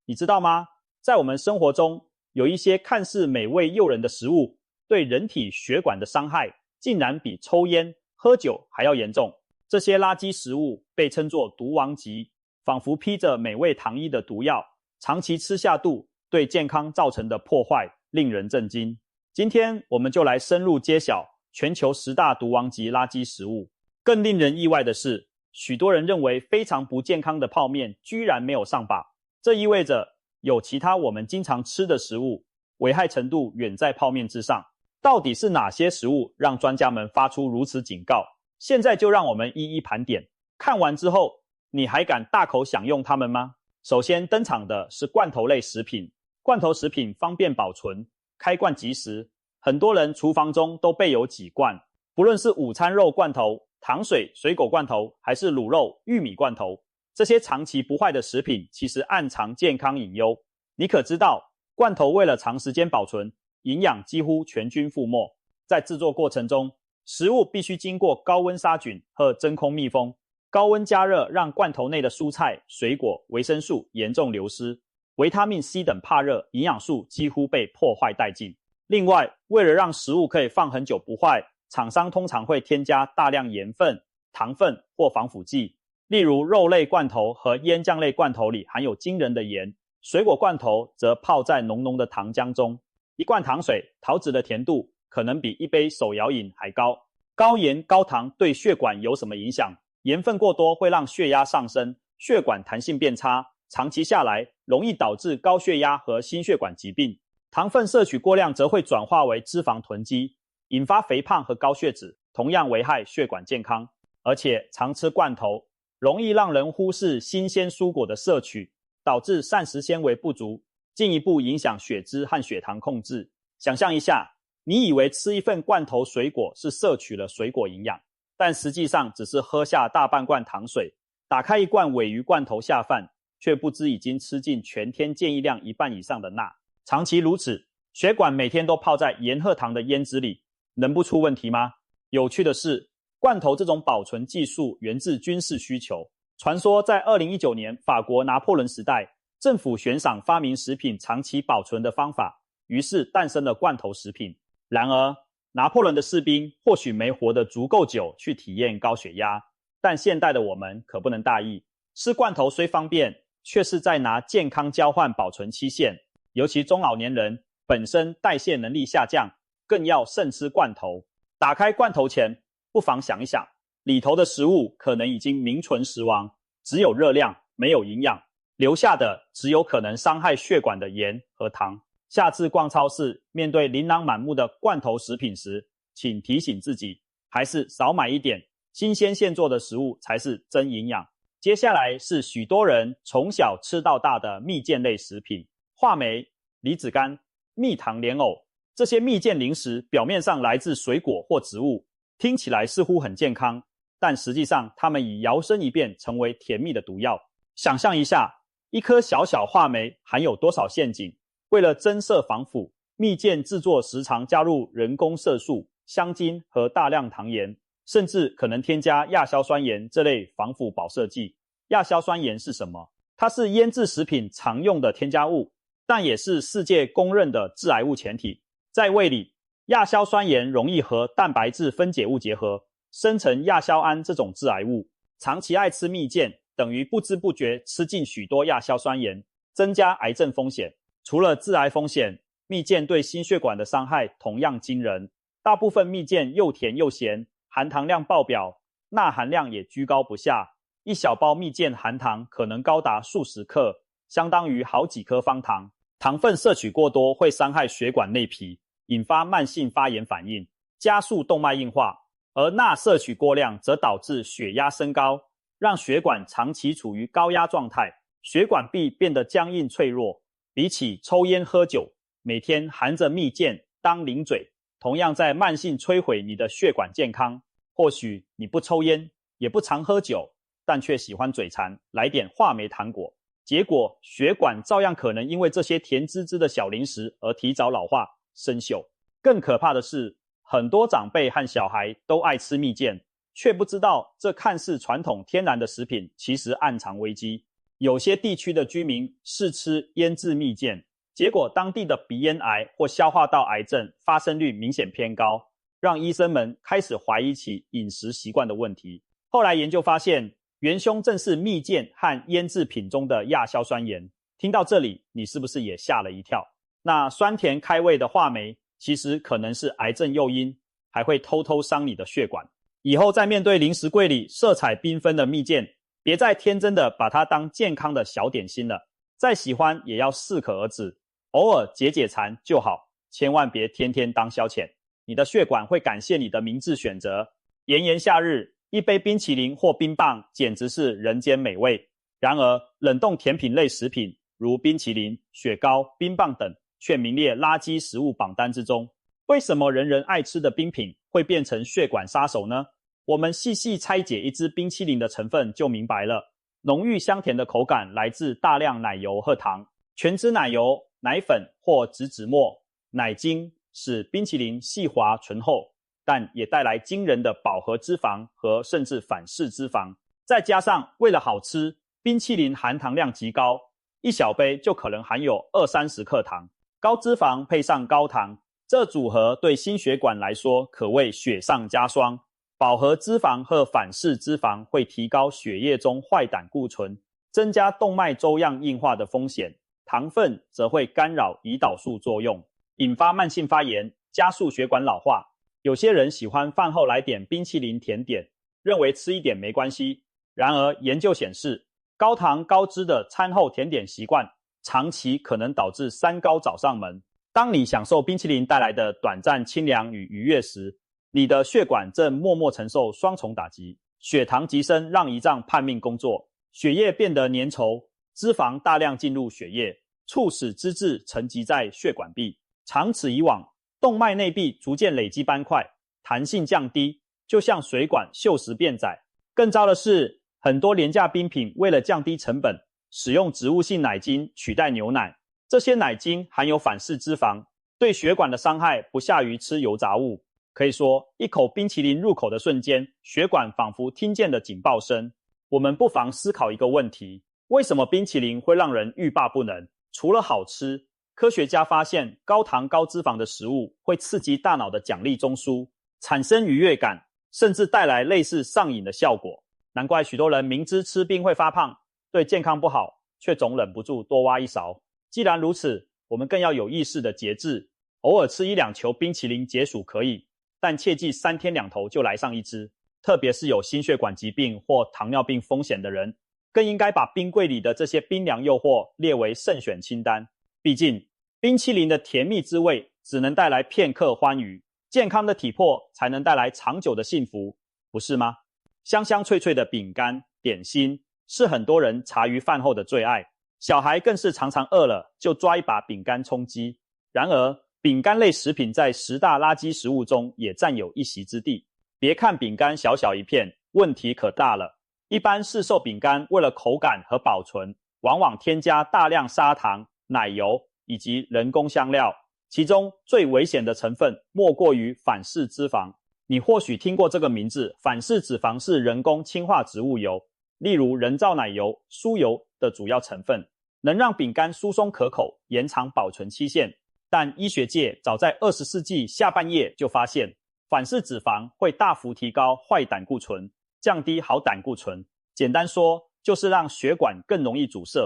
你知道吗？在我们生活中，有一些看似美味诱人的食物，对人体血管的伤害竟然比抽烟、喝酒还要严重。这些垃圾食物被称作毒王级，仿佛披着美味糖衣的毒药，长期吃下肚，对健康造成的破坏令人震惊。今天我们就来深入揭晓全球10大毒王级垃圾食物。更令人意外的是，许多人认为非常不健康的泡面居然没有上榜，这意味着有其他我们经常吃的食物危害程度远在泡面之上。到底是哪些食物让专家们发出如此警告？现在就让我们一一盘点。看完之后，你还敢大口享用它们吗？首先登场的是罐头类食品。罐头食品方便保存，开罐即食，很多人厨房中都备有几罐，不论是午餐肉罐头、糖水、水果罐头，还是卤肉、玉米罐头，这些长期不坏的食品其实暗藏健康隐忧。你可知道，罐头为了长时间保存，营养几乎全军覆没。在制作过程中，食物必须经过高温杀菌和真空密封，高温加热让罐头内的蔬菜、水果、维生素严重流失，维他命 C 等怕热营养素几乎被破坏殆尽。另外，为了让食物可以放很久不坏，厂商通常会添加大量盐分、糖分或防腐剂，例如肉类罐头和腌酱类罐头里含有惊人的盐，水果罐头则泡在浓浓的糖浆中。一罐糖水，桃子的甜度可能比一杯手摇饮还高。高盐高糖对血管有什么影响？盐分过多会让血压上升，血管弹性变差，长期下来容易导致高血压和心血管疾病。糖分摄取过量则会转化为脂肪囤积，引发肥胖和高血脂，同样危害血管健康。而且常吃罐头容易让人忽视新鲜蔬果的摄取，导致膳食纤维不足，进一步影响血脂和血糖控制。想象一下，你以为吃一份罐头水果是摄取了水果营养，但实际上只是喝下大半罐糖水，打开一罐鲔鱼罐头下饭，却不知已经吃进全天建议量1半以上的钠。长期如此，血管每天都泡在盐和糖的胭脂里，能不出问题吗？有趣的是，罐头这种保存技术源自军事需求。传说在2019年法国拿破仑时代，政府悬赏发明食品长期保存的方法，于是诞生了罐头食品。然而，拿破仑的士兵或许没活得足够久去体验高血压，但现代的我们可不能大意。吃罐头虽方便，却是在拿健康交换保存期限，尤其中老年人本身代谢能力下降，更要慎吃罐头。打开罐头前，不妨想一想，里头的食物可能已经名存实亡，只有热量，没有营养，留下的只有可能伤害血管的盐和糖。下次逛超市，面对琳琅满目的罐头食品时，请提醒自己，还是少买一点，新鲜现做的食物才是真营养。接下来是许多人从小吃到大的蜜饯类食品，话梅、梨子干、蜜糖莲藕，这些蜜饯零食表面上来自水果或植物，听起来似乎很健康，但实际上它们已摇身一变成为甜蜜的毒药。想象一下，一颗小小话梅含有多少陷阱？为了增色防腐，蜜饯制作时常加入人工色素、香精和大量糖盐，甚至可能添加亚硝酸盐这类防腐保色剂。亚硝酸盐是什么？它是腌制食品常用的添加物，但也是世界公认的致癌物前体。在胃里，亚硝酸盐容易和蛋白质分解物结合，生成亚硝胺这种致癌物。长期爱吃蜜饯，等于不知不觉吃进许多亚硝酸盐，增加癌症风险。除了致癌风险，蜜饯对心血管的伤害同样惊人。大部分蜜饯又甜又咸，含糖量爆表，钠含量也居高不下。一小包蜜饯含糖可能高达数十克，相当于好几颗方糖。糖分摄取过多会伤害血管内皮，引发慢性发炎反应，加速动脉硬化。而钠摄取过量则导致血压升高，让血管长期处于高压状态，血管壁变得僵硬脆弱。比起抽烟喝酒，每天含着蜜饯当零嘴，同样在慢性摧毁你的血管健康。或许你不抽烟，也不常喝酒，但却喜欢嘴馋，来点话梅糖果，结果血管照样可能因为这些甜滋滋的小零食而提早老化生锈。更可怕的是，很多长辈和小孩都爱吃蜜饯，却不知道这看似传统天然的食品其实暗藏危机。有些地区的居民试吃腌制蜜饯，结果当地的鼻咽癌或消化道癌症发生率明显偏高，让医生们开始怀疑起饮食习惯的问题。后来研究发现，元凶正是蜜饯和腌制品中的亚硝酸盐。听到这里，你是不是也吓了一跳？那酸甜开胃的话梅，其实可能是癌症诱因，还会偷偷伤你的血管。以后在面对零食柜里色彩缤纷的蜜饯，别再天真的把它当健康的小点心了，再喜欢也要适可而止，偶尔解解馋就好，千万别天天当消遣。你的血管会感谢你的明智选择。炎炎夏日，一杯冰淇淋或冰棒简直是人间美味。然而，冷冻甜品类食品如冰淇淋、雪糕、冰棒等却名列垃圾食物榜单之中。为什么人人爱吃的冰品会变成血管杀手呢？我们细细拆解一支冰淇淋的成分就明白了。浓郁香甜的口感来自大量奶油和糖，全脂奶油、奶粉或植脂末、奶精使冰淇淋细滑醇厚，但也带来惊人的饱和脂肪和甚至反式脂肪。再加上为了好吃，冰淇淋含糖量极高，一小杯就可能含有20-30克糖，高脂肪配上高糖，这组合对心血管来说可谓雪上加霜。饱和脂肪和反式脂肪会提高血液中坏胆固醇，增加动脉粥样硬化的风险。糖分则会干扰胰岛素作用，引发慢性发炎，加速血管老化。有些人喜欢饭后来点冰淇淋甜点，认为吃一点没关系。然而研究显示，高糖高脂的餐后甜点习惯，长期可能导致三高找上门。当你享受冰淇淋带来的短暂清凉与愉悦时，你的血管正默默承受双重打击，血糖急升让胰脏叛命工作，血液变得粘稠，脂肪大量进入血液，促使脂质沉积在血管壁。长此以往，动脉内壁逐渐累积斑块，弹性降低，就像水管锈蚀变窄。更糟的是，很多廉价冰品为了降低成本，使用植物性奶精取代牛奶，这些奶精含有反式脂肪，对血管的伤害不下于吃油炸物。可以说，一口冰淇淋入口的瞬间，血管仿佛听见了警报声。我们不妨思考一个问题：为什么冰淇淋会让人欲罢不能？除了好吃，科学家发现高糖高脂肪的食物会刺激大脑的奖励中枢，产生愉悦感，甚至带来类似上瘾的效果。难怪许多人明知吃冰会发胖，对健康不好，却总忍不住多挖一勺。既然如此，我们更要有意识的节制，偶尔吃1-2球冰淇淋解暑可以，但切记3天2头就来上一支。特别是有心血管疾病或糖尿病风险的人，更应该把冰柜里的这些冰凉诱惑列为慎选清单。毕竟，冰淇淋的甜蜜滋味只能带来片刻欢愉，健康的体魄才能带来长久的幸福，不是吗？香香脆脆的饼干、点心是很多人茶余饭后的最爱，小孩更是常常饿了就抓一把饼干充饥。然而，饼干类食品在10大垃圾食物中也占有一席之地。别看饼干小小一片，问题可大了。一般市售饼干为了口感和保存，往往添加大量砂糖、奶油以及人工香料，其中最危险的成分莫过于反式脂肪。你或许听过这个名字，反式脂肪是人工氢化植物油，例如人造奶油、酥油的主要成分，能让饼干酥松可口，延长保存期限。但医学界早在20世纪下半叶就发现，反式脂肪会大幅提高坏胆固醇，降低好胆固醇。简单说，就是让血管更容易阻塞。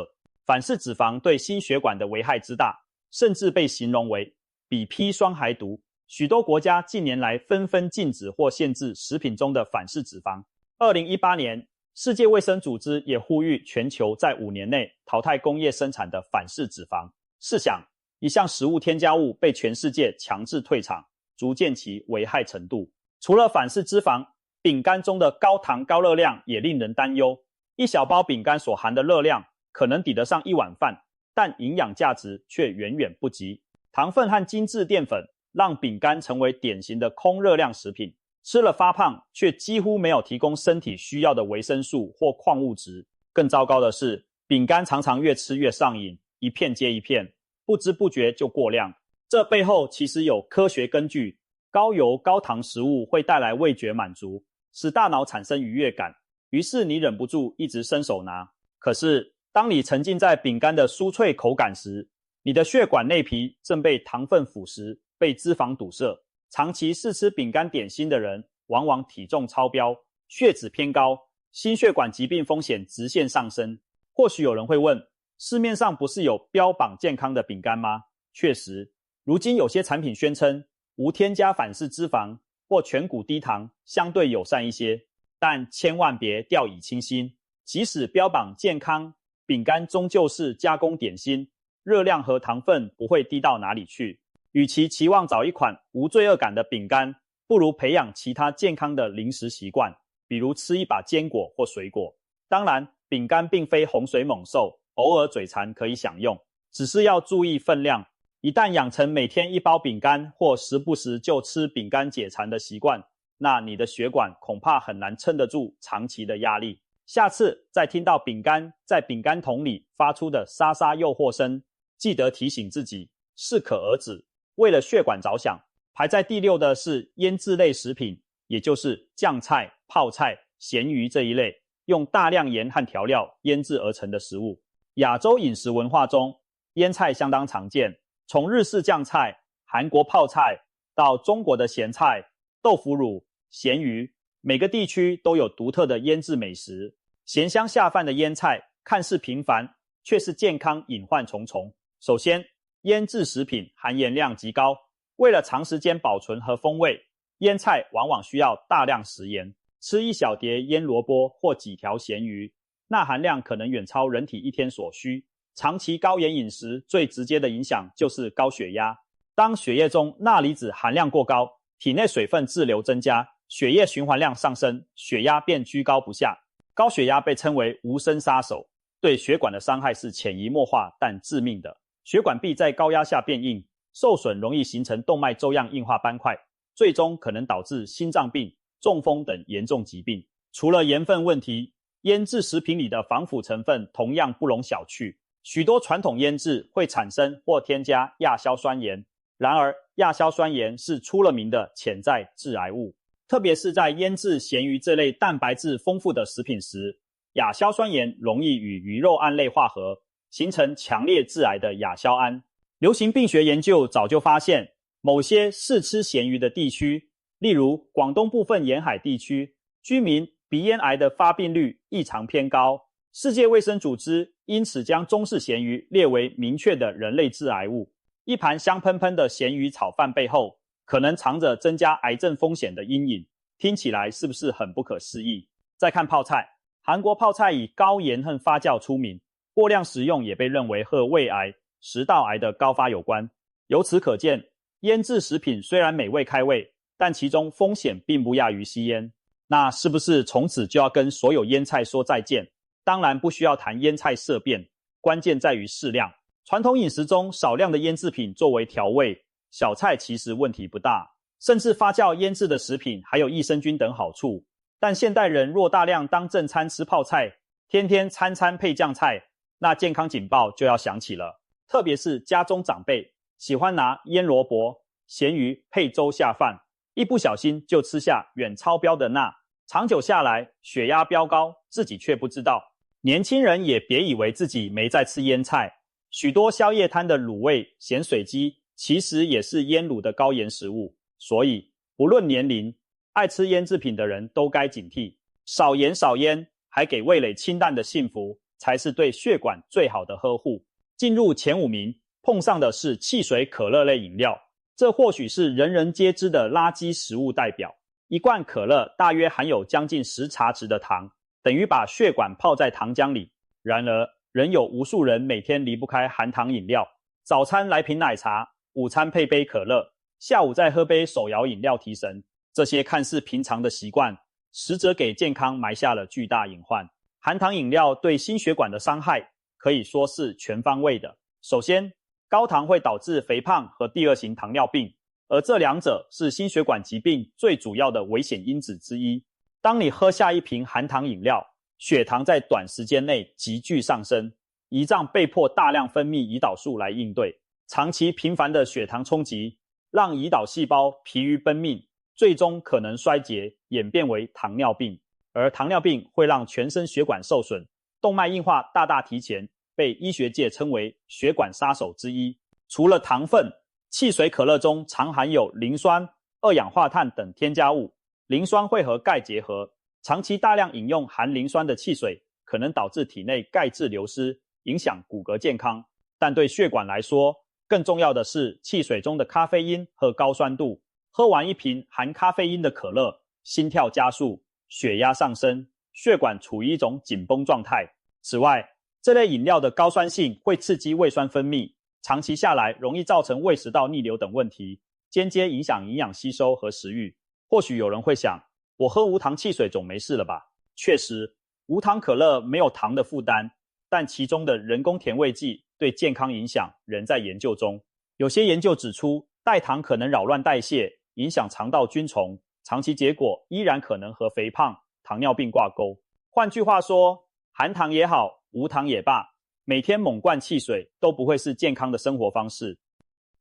反式脂肪对心血管的危害之大，甚至被形容为比砒霜还毒。许多国家近年来纷纷禁止或限制食品中的反式脂肪。2018年，世界卫生组织也呼吁全球在5年内淘汰工业生产的反式脂肪。试想，一项食物添加物被全世界强制退场，足见其危害程度。除了反式脂肪，饼干中的高糖高热量也令人担忧。一小包饼干所含的热量可能抵得上1碗饭，但营养价值却远远不及。糖分和精致淀粉让饼干成为典型的空热量食品，吃了发胖，却几乎没有提供身体需要的维生素或矿物质。更糟糕的是，饼干常常越吃越上瘾，一片接一片，不知不觉就过量。这背后其实有科学根据，高油高糖食物会带来味觉满足，使大脑产生愉悦感，于是你忍不住一直伸手拿。可是当你沉浸在饼干的酥脆口感时，你的血管内皮正被糖分腐蚀，被脂肪堵塞。长期试吃饼干点心的人，往往体重超标，血脂偏高，心血管疾病风险直线上升。或许有人会问，市面上不是有标榜健康的饼干吗？确实，如今有些产品宣称无添加反式脂肪或全谷低糖，相对友善一些，但千万别掉以轻心。即使标榜健康，饼干终究是加工点心，热量和糖分不会低到哪里去。与其期望找一款无罪恶感的饼干，不如培养其他健康的零食习惯，比如吃一把坚果或水果。当然，饼干并非洪水猛兽，偶尔嘴馋可以享用，只是要注意分量。一旦养成每天一包饼干或时不时就吃饼干解馋的习惯，那你的血管恐怕很难撑得住长期的压力。下次再听到饼干在饼干桶里发出的沙沙诱惑声，记得提醒自己适可而止。为了血管着想，排在第6的是腌制类食品，也就是酱菜、泡菜、咸鱼这一类用大量盐和调料腌制而成的食物。亚洲饮食文化中，腌菜相当常见，从日式酱菜、韩国泡菜到中国的咸菜、豆腐乳、咸鱼，每个地区都有独特的腌制美食。咸香下饭的腌菜看似平凡，却是健康隐患重重。首先，腌制食品含盐量极高，为了长时间保存和风味，腌菜往往需要大量食盐。吃一小碟腌萝卜或几条咸鱼，钠含量可能远超人体一天所需。长期高盐饮食最直接的影响就是高血压。当血液中钠离子含量过高，体内水分滞留增加，血液循环量上升，血压便居高不下。高血压被称为无声杀手，对血管的伤害是潜移默化但致命的。血管壁在高压下变硬，受损容易形成动脉粥样硬化斑块，最终可能导致心脏病、中风等严重疾病。除了盐分问题，腌制食品里的防腐成分同样不容小觑。许多传统腌制会产生或添加亚硝酸盐，然而亚硝酸盐是出了名的潜在致癌物，特别是在腌制咸鱼这类蛋白质丰富的食品时，亚硝酸盐容易与鱼肉胺类化合，形成强烈致癌的亚硝胺。流行病学研究早就发现，某些试吃咸鱼的地区，例如广东部分沿海地区，居民鼻咽癌的发病率异常偏高。世界卫生组织因此将中式咸鱼列为明确的人类致癌物。一盘香喷喷的咸鱼炒饭背后，可能藏着增加癌症风险的阴影。听起来是不是很不可思议？再看泡菜，韩国泡菜以高盐和发酵出名，过量食用也被认为和胃癌、食道癌的高发有关。由此可见，腌制食品虽然美味开胃，但其中风险并不亚于吸烟。那是不是从此就要跟所有腌菜说再见？当然不需要谈腌菜色变，关键在于适量。传统饮食中少量的腌制品作为调味，小菜其实问题不大，甚至发酵腌制的食品还有益生菌等好处。但现代人若大量当正餐吃泡菜，天天餐餐配酱菜，那健康警报就要响起了。特别是家中长辈喜欢拿腌萝卜、咸鱼配粥下饭，一不小心就吃下远超标的钠，长久下来血压飙高，自己却不知道。年轻人也别以为自己没在吃腌菜，许多宵夜摊的卤味、咸水鸡其实也是腌卤的高盐食物。所以不论年龄，爱吃腌制品的人都该警惕，少盐少腌，还给味蕾清淡的幸福，才是对血管最好的呵护。进入前5名，碰上的是汽水可乐类饮料，这或许是人人皆知的垃圾食物代表。一罐可乐大约含有将近10茶匙的糖，等于把血管泡在糖浆里。然而仍有无数人每天离不开含糖饮料，早餐来瓶奶茶，午餐配杯可乐，下午再喝杯手摇饮料提神。这些看似平常的习惯，实则给健康埋下了巨大隐患。含糖饮料对心血管的伤害可以说是全方位的。首先，高糖会导致肥胖和第2型糖尿病，而这两者是心血管疾病最主要的危险因子之一。当你喝下一瓶含糖饮料，血糖在短时间内急剧上升，胰脏被迫大量分泌胰岛素来应对。长期频繁的血糖冲击，让胰岛细胞疲于奔命，最终可能衰竭，演变为糖尿病。而糖尿病会让全身血管受损，动脉硬化大大提前，被医学界称为血管杀手之一。除了糖分，汽水可乐中常含有磷酸、二氧化碳等添加物，磷酸会和钙结合，长期大量饮用含磷酸的汽水，可能导致体内钙质流失，影响骨骼健康。但对血管来说，更重要的是汽水中的咖啡因和高酸度。喝完一瓶含咖啡因的可乐，心跳加速，血压上升，血管处于一种紧绷状态。此外，这类饮料的高酸性会刺激胃酸分泌，长期下来容易造成胃食道逆流等问题，间接影响营养吸收和食欲。或许有人会想，我喝无糖汽水总没事了吧？确实，无糖可乐没有糖的负担，但其中的人工甜味剂对健康影响仍在研究中。有些研究指出，代糖可能扰乱代谢，影响肠道菌丛，长期结果依然可能和肥胖、糖尿病挂钩。换句话说，含糖也好，无糖也罢，每天猛灌汽水都不会是健康的生活方式。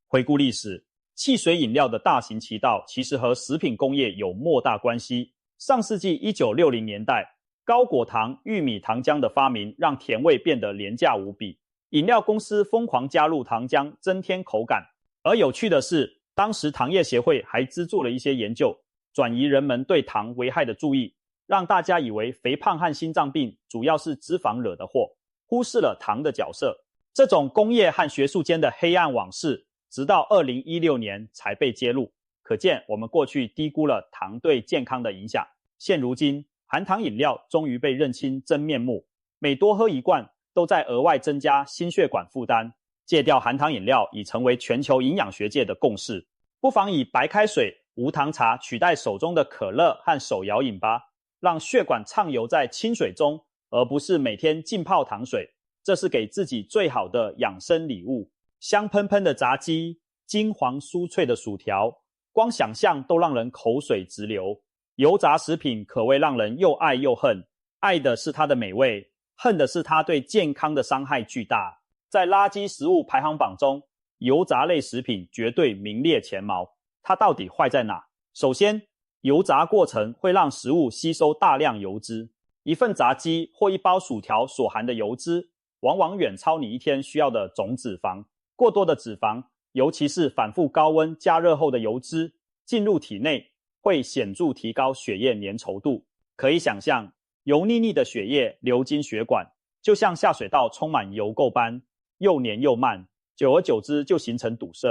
回顾历史，汽水饮料的大行其道其实和食品工业有莫大关系。上世纪1960年代，高果糖玉米糖浆的发明让甜味变得廉价无比，饮料公司疯狂加入糖浆增添口感。而有趣的是，当时糖业协会还资助了一些研究，转移人们对糖危害的注意，让大家以为肥胖和心脏病主要是脂肪惹的祸，忽视了糖的角色。这种工业和学术间的黑暗往事，直到2016年才被揭露。可见我们过去低估了糖对健康的影响。现如今，含糖饮料终于被认清真面目，每多喝一罐都在额外增加心血管负担。戒掉含糖饮料已成为全球营养学界的共识，不妨以白开水、无糖茶取代手中的可乐和手摇饮吧，让血管畅游在清水中，而不是每天浸泡糖水。这是给自己最好的养生礼物。香喷喷的炸鸡，金黄酥脆的薯条，光想象都让人口水直流。油炸食品可谓让人又爱又恨，爱的是它的美味，恨的是它对健康的伤害巨大。在垃圾食物排行榜中，油炸类食品绝对名列前茅。它到底坏在哪？首先，油炸过程会让食物吸收大量油脂。一份炸鸡或一包薯条所含的油脂，往往远超你一天需要的总脂肪。过多的脂肪，尤其是反复高温加热后的油脂，进入体内会显著提高血液粘稠度。可以想象，油腻腻的血液流经血管，就像下水道充满油垢般，又黏又慢，久而久之就形成堵塞。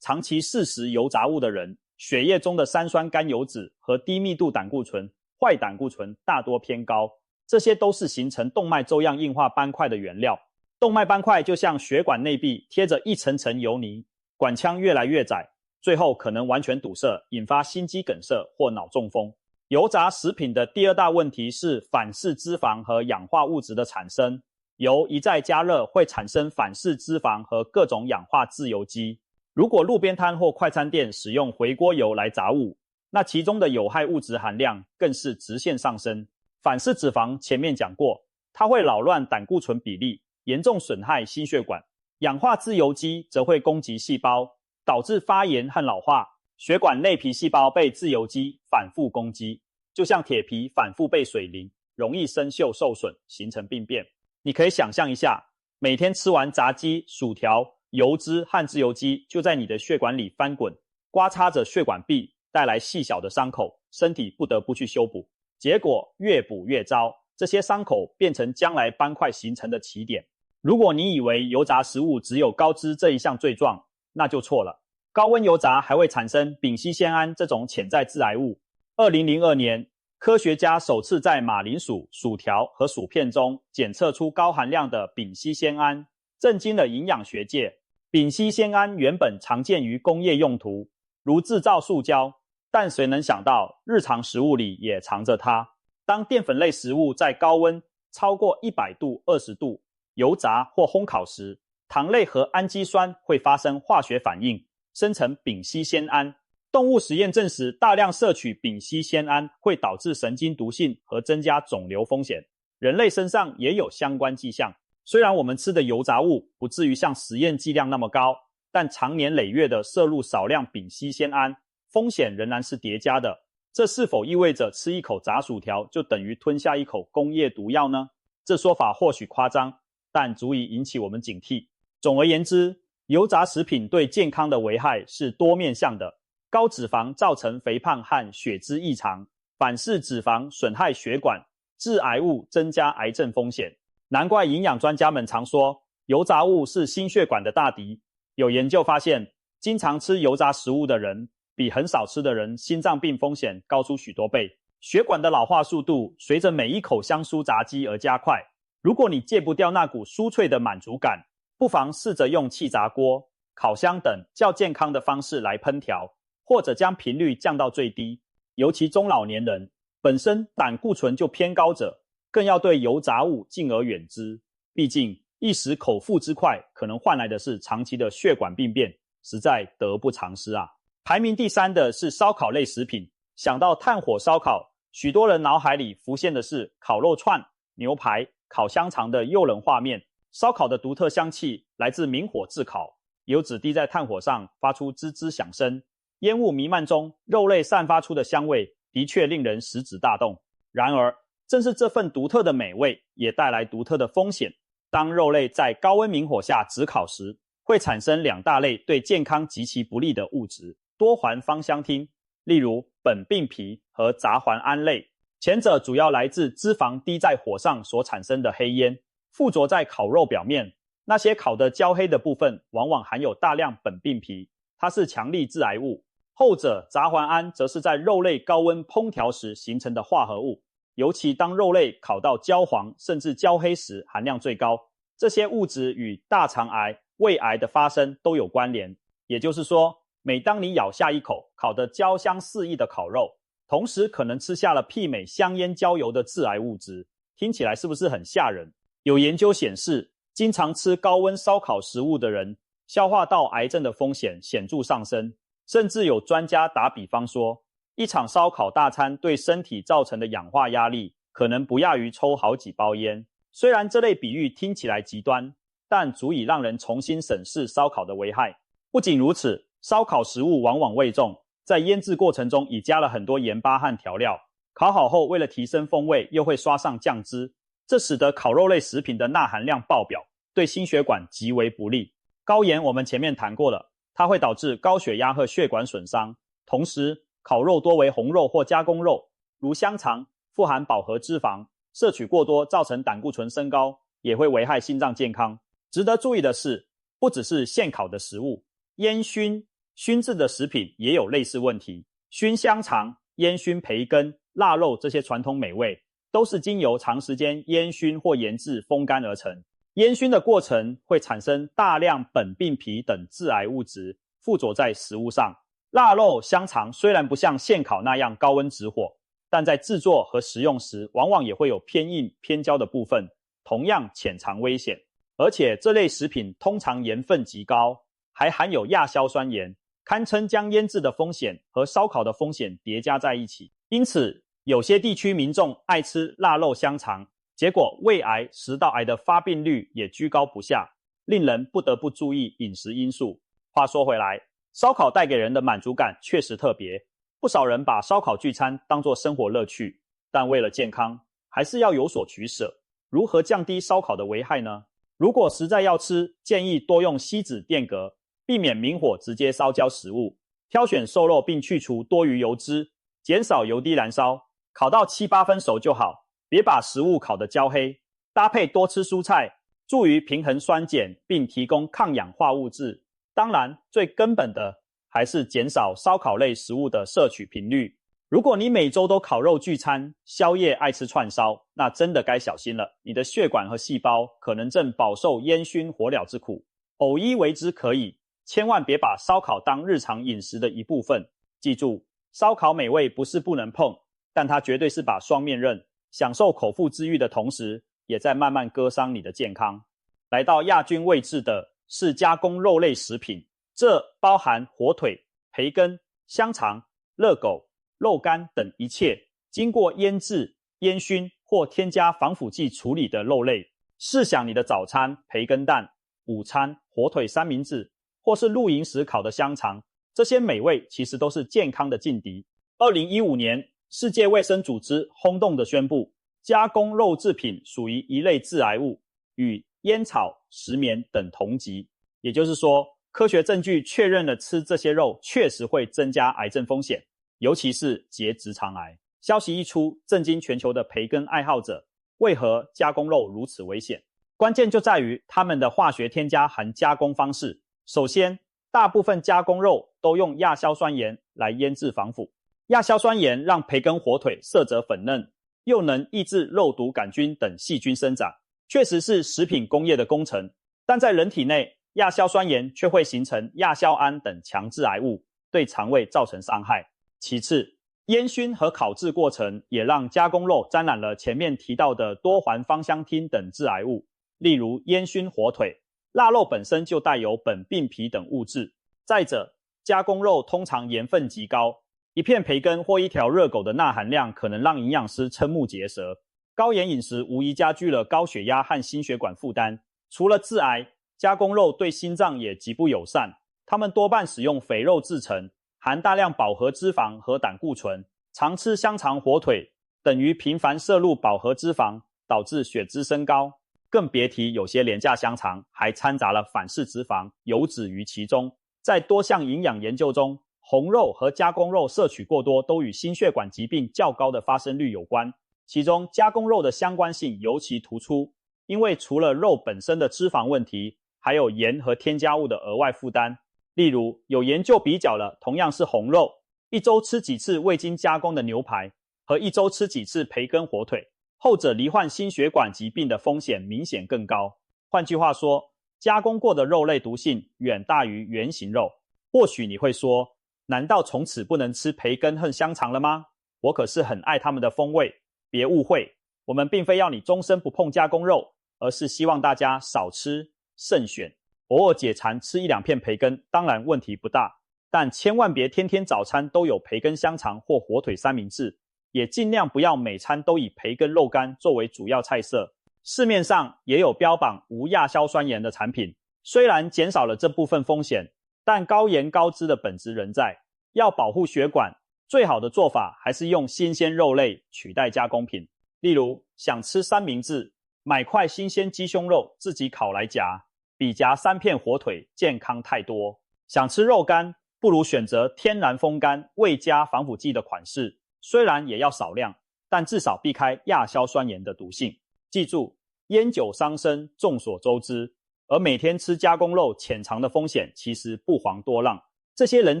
长期嗜食油炸物的人，血液中的三酸甘油酯和低密度胆固醇、坏胆固醇大多偏高，这些都是形成动脉粥样硬化斑块的原料。动脉斑块就像血管内壁贴着一层层油泥，管腔越来越窄，最后可能完全堵塞，引发心肌梗塞或脑中风。油炸食品的第二大问题是反式脂肪和氧化物质的产生。油一再加热会产生反式脂肪和各种氧化自由基。如果路边摊或快餐店使用回锅油来炸物，那其中的有害物质含量更是直线上升。反式脂肪前面讲过，它会扰乱胆固醇比例，严重损害心血管。氧化自由基则会攻击细胞，导致发炎和老化。血管内皮细胞被自由基反复攻击，就像铁皮反复被水淋，容易生锈受损，形成病变。你可以想象一下，每天吃完炸鸡、薯条，油脂和自由基就在你的血管里翻滚，刮擦着血管壁，带来细小的伤口，身体不得不去修补。结果越补越糟，这些伤口变成将来斑块形成的起点。如果你以为油炸食物只有高脂这一项罪状，那就错了。高温油炸还会产生丙烯酰胺这种潜在致癌物。2002年，科学家首次在马铃薯、薯条和薯片中检测出高含量的丙烯酰胺，震惊了营养学界。丙烯酰胺原本常见于工业用途，如制造塑胶，但谁能想到日常食物里也藏着它。当淀粉类食物在高温超过100度、20度油炸或烘烤时，糖类和氨基酸会发生化学反应，生成丙烯酰胺。动物实验证实，大量摄取丙烯酰胺会导致神经毒性和增加肿瘤风险。人类身上也有相关迹象。虽然我们吃的油炸物不至于像实验剂量那么高，但长年累月的摄入少量丙烯酰胺，风险仍然是叠加的。这是否意味着吃一口炸薯条就等于吞下一口工业毒药呢？这说法或许夸张，但足以引起我们警惕。总而言之，油炸食品对健康的危害是多面向的。高脂肪造成肥胖和血脂异常，反式脂肪损害血管，致癌物增加癌症风险。难怪营养专家们常说，油炸物是心血管的大敌。有研究发现，经常吃油炸食物的人，比很少吃的人心脏病风险高出许多倍。血管的老化速度随着每一口香酥炸鸡而加快。如果你戒不掉那股酥脆的满足感，不妨试着用气炸锅、烤箱等较健康的方式来烹调，或者将频率降到最低。尤其中老年人本身胆固醇就偏高者，更要对油炸物敬而远之。毕竟一时口腹之快，可能换来的是长期的血管病变，实在得不偿失啊。排名第3的是烧烤类食品。想到炭火烧烤，许多人脑海里浮现的是烤肉串、牛排、烤香肠的诱人画面。烧烤的独特香气来自明火炙烤，油脂滴在炭火上发出滋滋响声，烟雾弥漫中，肉类散发出的香味的确令人食指大动。然而，正是这份独特的美味也带来独特的风险。当肉类在高温明火下炙烤时，会产生2大类对健康极其不利的物质多环芳香烃，例如苯并芘和杂环胺类。前者主要来自脂肪滴在火上所产生的黑烟，附着在烤肉表面，那些烤得焦黑的部分往往含有大量苯并芘，它是强力致癌物。后者杂环胺则是在肉类高温烹调时形成的化合物，尤其当肉类烤到焦黄甚至焦黑时含量最高。这些物质与大肠癌、胃癌的发生都有关联。也就是说，每当你咬下一口烤得焦香四溢的烤肉，同时可能吃下了媲美香烟焦油的致癌物质，听起来是不是很吓人？有研究显示，经常吃高温烧烤食物的人，消化道癌症的风险显著上升。甚至有专家打比方说，一场烧烤大餐对身体造成的氧化压力可能不亚于抽好几包烟。虽然这类比喻听起来极端，但足以让人重新审视烧烤的危害。不仅如此，烧烤食物往往味重，在腌制过程中已加了很多盐巴和调料，烤好后为了提升风味又会刷上酱汁，这使得烤肉类食品的钠含量爆表，对心血管极为不利。高盐我们前面谈过了，它会导致高血压和血管损伤。同时，烤肉多为红肉或加工肉，如香肠，富含饱和脂肪，摄取过多造成胆固醇升高，也会危害心脏健康。值得注意的是，不只是现烤的食物，烟熏、熏制的食品也有类似问题。熏香肠、烟熏培根、腊肉这些传统美味，都是经由长时间烟熏或研制风干而成。烟熏的过程会产生大量苯并芘等致癌物质附着在食物上。腊肉、香肠虽然不像现烤那样高温直火，但在制作和食用时往往也会有偏硬偏焦的部分，同样潜藏危险。而且这类食品通常盐分极高，还含有亚硝酸盐，堪称将腌制的风险和烧烤的风险叠加在一起。因此，有些地区民众爱吃腊肉香肠，结果胃癌、食道癌的发病率也居高不下，令人不得不注意饮食因素。话说回来，烧烤带给人的满足感确实特别，不少人把烧烤聚餐当作生活乐趣，但为了健康，还是要有所取舍。如何降低烧烤的危害呢？如果实在要吃，建议多用锡纸垫隔，避免明火直接烧焦食物，挑选瘦肉并去除多余油脂，减少油滴燃烧，烤到7、8分熟就好，别把食物烤得焦黑。搭配多吃蔬菜，助于平衡酸碱并提供抗氧化物质。当然，最根本的还是减少烧烤类食物的摄取频率。如果你每周都烤肉聚餐，宵夜爱吃串烧，那真的该小心了，你的血管和细胞可能正饱受烟熏火燎之苦。偶一为之可以，千万别把烧烤当日常饮食的一部分。记住，烧烤美味不是不能碰，但它绝对是把双面刃，享受口腹之欲的同时，也在慢慢割伤你的健康。来到亚军位置的是加工肉类食品，这包含火腿、培根、香肠、热狗、肉干等一切经过腌制、烟熏或添加防腐剂处理的肉类。试想你的早餐培根蛋，午餐火腿三明治，或是露营时烤的香肠，这些美味其实都是健康的劲敌。2015年，世界卫生组织轰动地宣布，加工肉制品属于一类致癌物，与烟草、石棉等同级。也就是说，科学证据确认了吃这些肉确实会增加癌症风险，尤其是结直肠癌。消息一出，震惊全球的培根爱好者。为何加工肉如此危险？关键就在于它们的化学添加和加工方式。首先，大部分加工肉都用亚硝酸盐来腌制防腐。亚硝酸盐让培根火腿色泽粉嫩，又能抑制肉毒杆菌等细菌生长，确实是食品工业的工程。但在人体内，亚硝酸盐却会形成亚硝胺等强致癌物，对肠胃造成伤害。其次，烟熏和烤制过程也让加工肉沾染了前面提到的多环芳香烃等致癌物，例如烟熏火腿，腊肉本身就带有苯并芘等物质。再者，加工肉通常盐分极高，一片培根或一条热狗的钠含量可能让营养师瞠目结舌。高盐饮食无疑加剧了高血压和心血管负担。除了致癌，加工肉对心脏也极不友善，它们多半使用肥肉制成，含大量饱和脂肪和胆固醇。常吃香肠、火腿等于频繁摄入饱和脂肪，导致血脂升高。更别提有些廉价香肠还掺杂了反式脂肪、油脂于其中。在多项营养研究中，红肉和加工肉摄取过多都与心血管疾病较高的发生率有关。其中加工肉的相关性尤其突出，因为除了肉本身的脂肪问题，还有盐和添加物的额外负担。例如，有研究比较了同样是红肉，一周吃几次未经加工的牛排和一周吃几次培根火腿，后者罹患心血管疾病的风险明显更高。换句话说，加工过的肉类毒性远大于原型肉。或许你会说，难道从此不能吃培根和香肠了吗？我可是很爱它们的风味。别误会，我们并非要你终身不碰加工肉，而是希望大家少吃慎选。偶尔解馋吃一两片培根当然问题不大，但千万别天天早餐都有培根香肠或火腿三明治，也尽量不要每餐都以培根肉干作为主要菜色。市面上也有标榜无亚硝酸盐的产品，虽然减少了这部分风险，但高盐高脂的本质仍在。要保护血管，最好的做法还是用新鲜肉类取代加工品。例如，想吃三明治，买块新鲜鸡胸肉自己烤来夹，比夹3片火腿健康太多。想吃肉干，不如选择天然风干未加防腐剂的款式，虽然也要少量，但至少避开亚硝酸盐的毒性。记住，烟酒伤身众所周知，而每天吃加工肉潜藏的风险其实不遑多让。这些人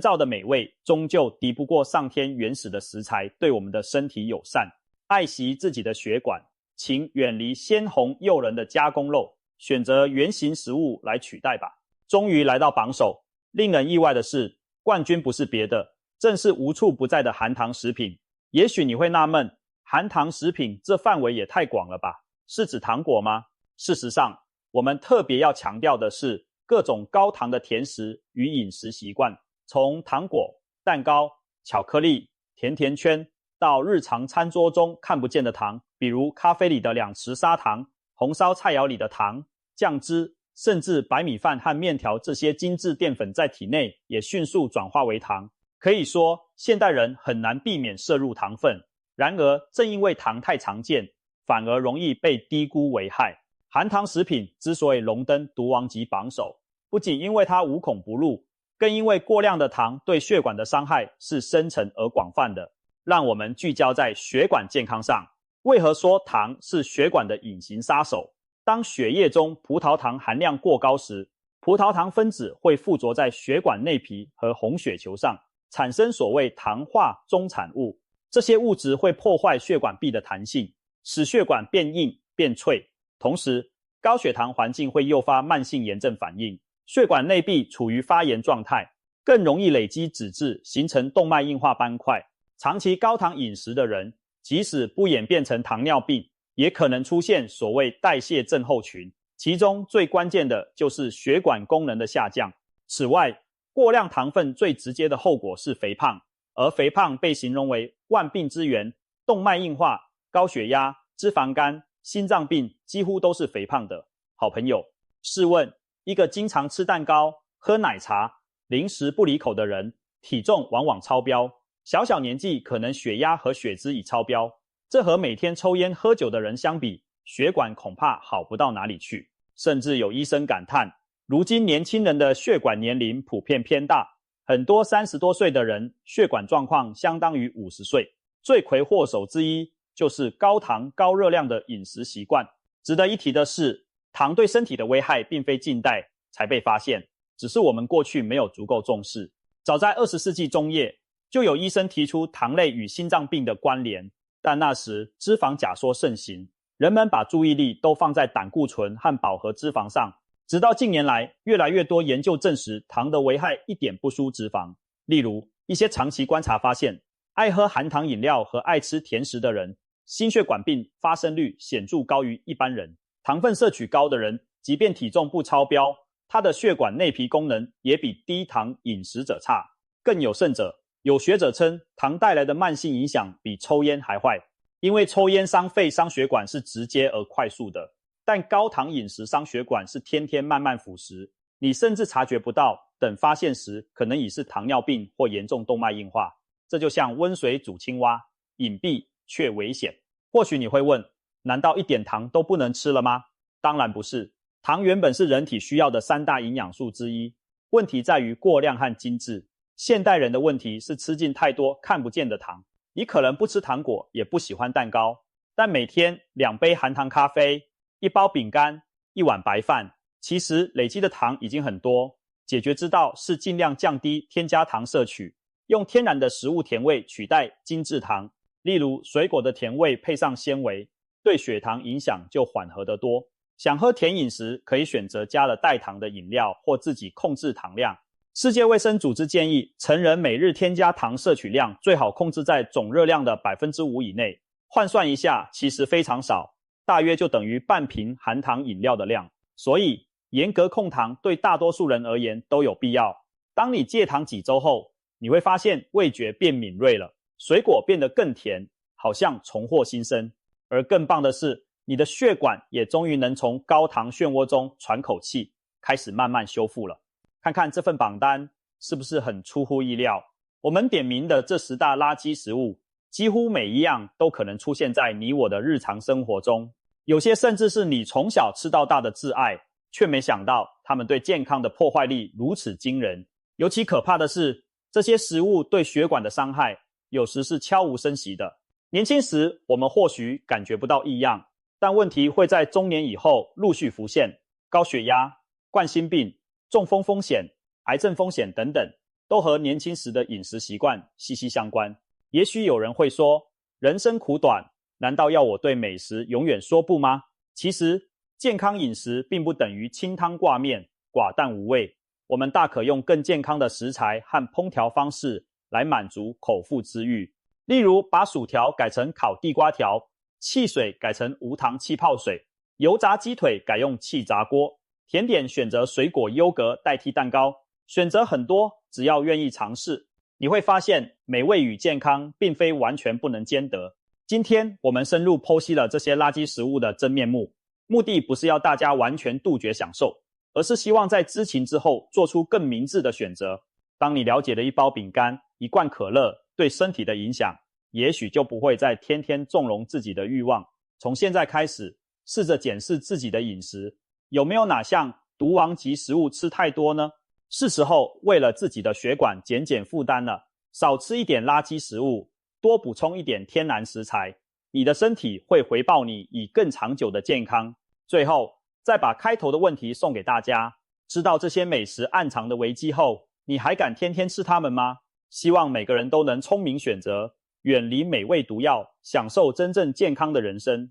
造的美味终究敌不过上天原始的食材对我们的身体友善。爱惜自己的血管，请远离鲜红诱人的加工肉，选择原型食物来取代吧。终于来到榜首，令人意外的是，冠军不是别的，正是无处不在的含糖食品。也许你会纳闷，含糖食品这范围也太广了吧？是指糖果吗？事实上，我们特别要强调的是各种高糖的甜食与饮食习惯，从糖果、蛋糕、巧克力、甜甜圈，到日常餐桌中看不见的糖，比如咖啡里的2匙砂糖、红烧菜肴里的糖、酱汁，甚至白米饭和面条这些精致淀粉在体内也迅速转化为糖。可以说，现代人很难避免摄入糖分。然而，正因为糖太常见，反而容易被低估危害。含糖食品之所以荣登毒王级榜首，不仅因为它无孔不入，更因为过量的糖对血管的伤害是深层而广泛的。让我们聚焦在血管健康上。为何说糖是血管的隐形杀手？当血液中葡萄糖含量过高时，葡萄糖分子会附着在血管内皮和红血球上，产生所谓糖化终产物。这些物质会破坏血管壁的弹性，使血管变硬变脆。同时，高血糖环境会诱发慢性炎症反应，血管内壁处于发炎状态，更容易累积脂质，形成动脉硬化斑块。长期高糖饮食的人，即使不演变成糖尿病，也可能出现所谓代谢症候群，其中最关键的就是血管功能的下降。此外，过量糖分最直接的后果是肥胖，而肥胖被形容为万病之源，动脉硬化、高血压、脂肪肝、心脏病几乎都是肥胖的好朋友。试问，一个经常吃蛋糕、喝奶茶、零食不离口的人，体重往往超标，小小年纪可能血压和血脂已超标。这和每天抽烟喝酒的人相比，血管恐怕好不到哪里去。甚至有医生感叹，如今年轻人的血管年龄普遍偏大，很多30多岁的人血管状况相当于50岁。罪魁祸首之一就是高糖高热量的饮食习惯。值得一提的是，糖对身体的危害并非近代才被发现，只是我们过去没有足够重视。早在20世纪中叶，就有医生提出糖类与心脏病的关联，但那时脂肪假说盛行，人们把注意力都放在胆固醇和饱和脂肪上。直到近年来，越来越多研究证实糖的危害一点不输脂肪。例如，一些长期观察发现，爱喝含糖饮料和爱吃甜食的人，心血管病发生率显著高于一般人。糖分摄取高的人，即便体重不超标，他的血管内皮功能也比低糖饮食者差。更有甚者，有学者称糖带来的慢性影响比抽烟还坏，因为抽烟伤肺伤血管是直接而快速的，但高糖饮食伤血管是天天慢慢腐蚀，你甚至察觉不到，等发现时可能已是糖尿病或严重动脉硬化。这就像温水煮青蛙，隐蔽却危险。或许你会问，难道一点糖都不能吃了吗？当然不是，糖原本是人体需要的3大营养素之一，问题在于过量和精致。现代人的问题是吃进太多看不见的糖。你可能不吃糖果，也不喜欢蛋糕，但每天2杯含糖咖啡、1包饼干、1碗白饭，其实累积的糖已经很多。解决之道是尽量降低添加糖摄取，用天然的食物甜味取代精制糖，例如水果的甜味配上纤维，对血糖影响就缓和得多。想喝甜饮时，可以选择加了代糖的饮料或自己控制糖量。世界卫生组织建议，成人每日添加糖摄取量最好控制在总热量的 5% 以内。换算一下，其实非常少，大约就等于半瓶含糖饮料的量。所以，严格控糖对大多数人而言都有必要。当你戒糖几周后，你会发现味觉变敏锐了，水果变得更甜，好像重获新生。而更棒的是，你的血管也终于能从高糖漩涡中喘口气，开始慢慢修复了。看看这份榜单是不是很出乎意料？我们点名的这10大垃圾食物，几乎每一样都可能出现在你我的日常生活中，有些甚至是你从小吃到大的挚爱，却没想到它们对健康的破坏力如此惊人。尤其可怕的是，这些食物对血管的伤害有时是悄无声息的。年轻时我们或许感觉不到异样，但问题会在中年以后陆续浮现。高血压、冠心病、中风风险、癌症风险等等，都和年轻时的饮食习惯息息相关。也许有人会说，人生苦短，难道要我对美食永远说不吗？其实，健康饮食并不等于清汤挂面、寡淡无味。我们大可用更健康的食材和烹调方式来满足口腹之欲。例如，把薯条改成烤地瓜条，汽水改成无糖气泡水，油炸鸡腿改用气炸锅，甜点选择水果优格代替蛋糕。选择很多，只要愿意尝试，你会发现美味与健康并非完全不能兼得。今天我们深入剖析了这些垃圾食物的真面目，目的不是要大家完全杜绝享受，而是希望在知情之后做出更明智的选择。当你了解了1包饼干、1罐可乐对身体的影响，也许就不会再天天纵容自己的欲望。从现在开始，试着检视自己的饮食，有没有哪项毒王级食物吃太多呢？是时候为了自己的血管减负担了，少吃一点垃圾食物，多补充一点天然食材，你的身体会回报你以更长久的健康。最后，再把开头的问题送给大家，知道这些美食暗藏的危机后，你还敢天天吃它们吗？希望每个人都能聪明选择，远离美味毒药，享受真正健康的人生。